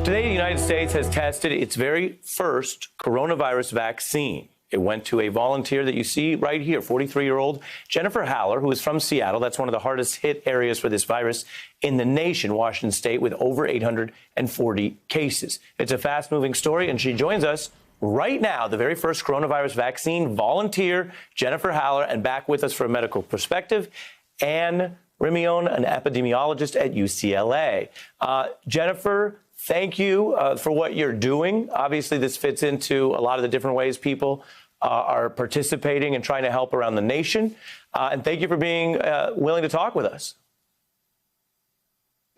Today, the United States has tested its very first coronavirus vaccine. It went to a volunteer that you see right here, 43-year-old Jennifer Haller, who is from Seattle. That's one of the hardest hit areas for this virus in the nation, Washington State, with over 840 cases. It's a fast-moving story, and she joins us right now, the very first coronavirus vaccine volunteer, Jennifer Haller, and back with us for a medical perspective, Anne Rimion, an epidemiologist at UCLA. Jennifer, thank you for what you're doing. Obviously, this fits into a lot of the different ways people are participating and trying to help around the nation. And thank you for being willing to talk with us.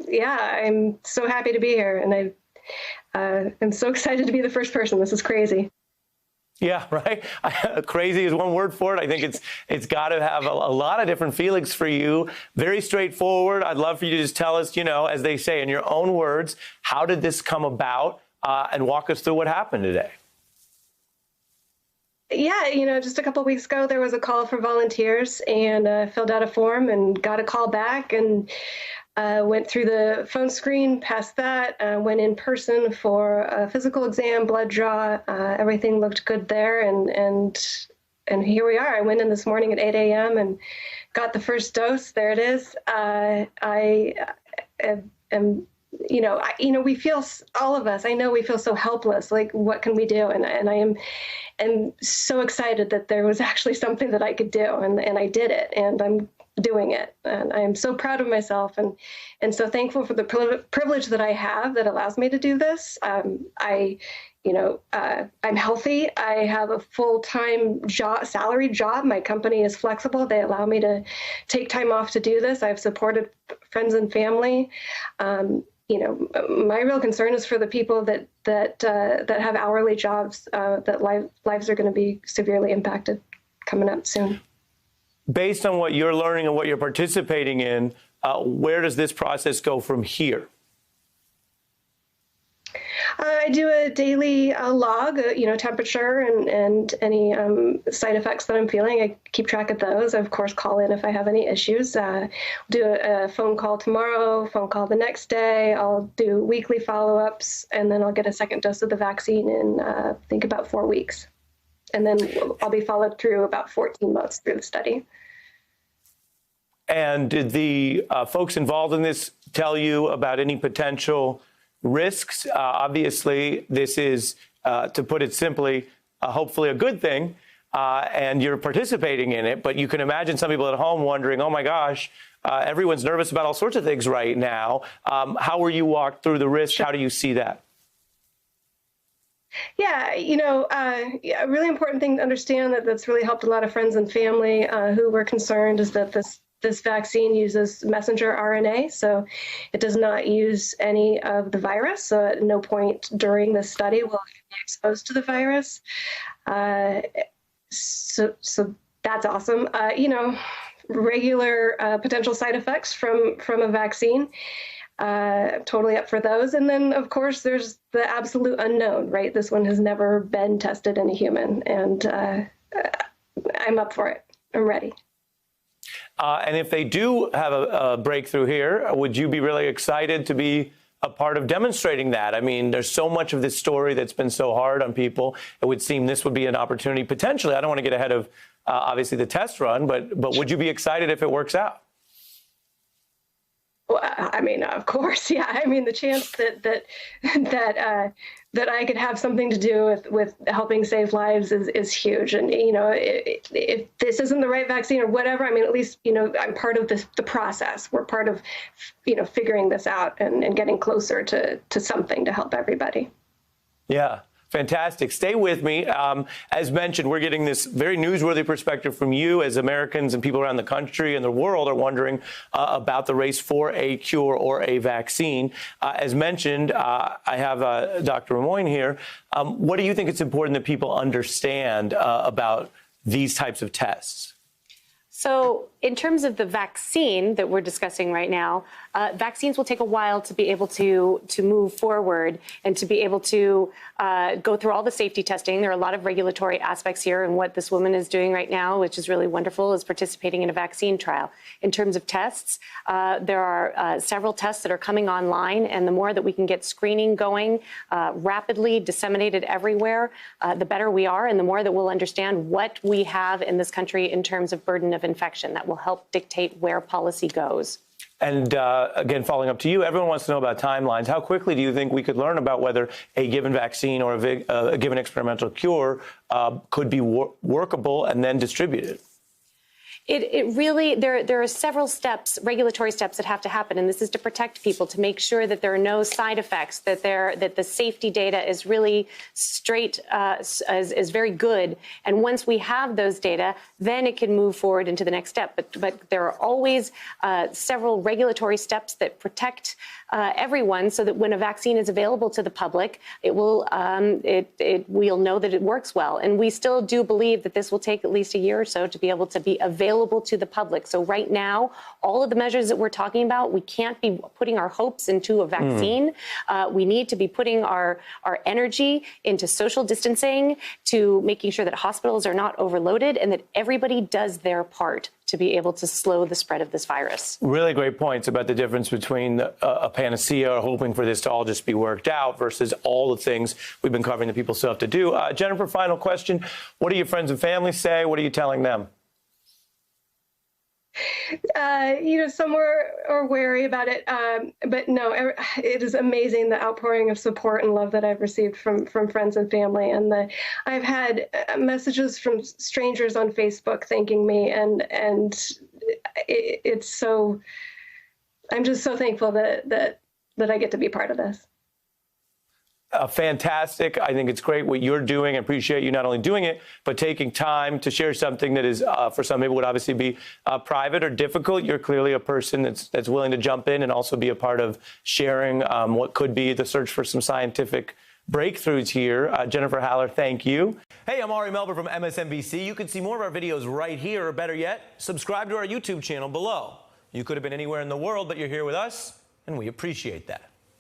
Yeah, I'm so happy to be here. And I'm so excited to be the first person. This is crazy. Yeah, right. Crazy is one word for it. I think it's got to have a lot of different feelings for you. Very straightforward. I'd love for you to just tell us, as they say in your own words, how did this come about, and walk us through what happened today. Yeah, just a couple of weeks ago, there was a call for volunteers, and filled out a form and got a call back, and went through the phone screen, passed that, went in person for a physical exam, blood draw. Everything looked good there, and here we are. I went in this morning at 8 a.m. and got the first dose. There it is. I am, we feel, all of us, I know we feel so helpless. Like, what can we do? And I am so excited that there was actually something that I could do, and I did it, and I'm doing it. And I am so proud of myself, and so thankful for the privilege that I have that allows me to do this. I'm healthy. I have a full-time job, salaried job. My company is flexible. They allow me to take time off to do this. I've supported friends and family. My real concern is for the people that have hourly jobs, that lives are going to be severely impacted coming up soon. Based on what you're learning and what you're participating in, where does this process go from here? I do a daily log, temperature and any side effects that I'm feeling. I keep track of those. I, of course, call in if I have any issues. Do a phone call tomorrow, phone call the next day. I'll do weekly follow-ups, and then I'll get a second dose of the vaccine in, I think, about 4 weeks. And then I'll be followed through about 14 months through the study. And did the folks involved in this tell you about any potential risks? Obviously, this is, to put it simply, hopefully a good thing, and you're participating in it. But you can imagine some people at home wondering, oh, my gosh, everyone's nervous about all sorts of things right now. How were you walked through the risk? How do you see that? Yeah, a really important thing to understand that's really helped a lot of friends and family who were concerned is that this vaccine uses messenger RNA, so it does not use any of the virus. So at no point during this study will it be exposed to the virus. So that's awesome. Regular potential side effects from a vaccine. Totally up for those. And then, of course, there's the absolute unknown, right? This one has never been tested in a human, and I'm up for it. I'm ready. And if they do have a breakthrough here, would you be really excited to be a part of demonstrating that? I mean, there's so much of this story that's been so hard on people. It would seem this would be an opportunity, potentially. I don't want to get ahead of, obviously, the test run, but would you be excited if it works out? Well, I mean, of course, yeah. I mean, the chance that I could have something to do with helping save lives is huge. And if this isn't the right vaccine or whatever, I mean, at least I'm part of the process. We're part of figuring this out and getting closer to something to help everybody. Yeah. Fantastic. Stay with me. As mentioned, we're getting this very newsworthy perspective from you as Americans and people around the country and the world are wondering about the race for a cure or a vaccine. As mentioned, I have Dr. Rimion here. What do you think it's important that people understand about these types of tests? So In terms of the vaccine that we're discussing right now, vaccines will take a while to be able to move forward and to be able to go through all the safety testing. There are a lot of regulatory aspects here, and what this woman is doing right now, which is really wonderful, is participating in a vaccine trial. In terms of tests, there are several tests that are coming online, and the more that we can get screening going rapidly, disseminated everywhere, the better we are, and the more that we'll understand what we have in this country in terms of burden of infection. That will help dictate where policy goes. And again, following up to you, everyone wants to know about timelines. How quickly do you think we could learn about whether a given vaccine or a given experimental cure could be workable and then distributed? It really, there are several steps, regulatory steps that have to happen, and this is to protect people, to make sure that there are no side effects, that the safety data is really straight, is very good. And once we have those data, then it can move forward into the next step. But there are always several regulatory steps that protect everyone, so that when a vaccine is available to the public, it will we'll know that it works well. And we still do believe that this will take at least a year or so to be able to be available to the public. So right now, all of the measures that we're talking about, we can't be putting our hopes into a vaccine. We need to be putting our energy into social distancing, to making sure that hospitals are not overloaded, and that everybody does their part to be able to slow the spread of this virus. Really great points about the difference between a panacea or hoping for this to all just be worked out versus all the things we've been covering that people still have to do. Jennifer, final question. What do your friends and family say? What are you telling them? Some are wary about it, but no, it is amazing the outpouring of support and love that I've received from friends and family, and I've had messages from strangers on Facebook thanking me, and it's so, I'm just so thankful that I get to be part of this. Fantastic. I think it's great what you're doing. I appreciate you not only doing it, but taking time to share something that is, for some people, would obviously be private or difficult. You're clearly a person that's willing to jump in and also be a part of sharing what could be the search for some scientific breakthroughs here. Jennifer Haller, thank you. Hey, I'm Ari Melber from MSNBC. You can see more of our videos right here, or better yet, subscribe to our YouTube channel below. You could have been anywhere in the world, but you're here with us, and we appreciate that.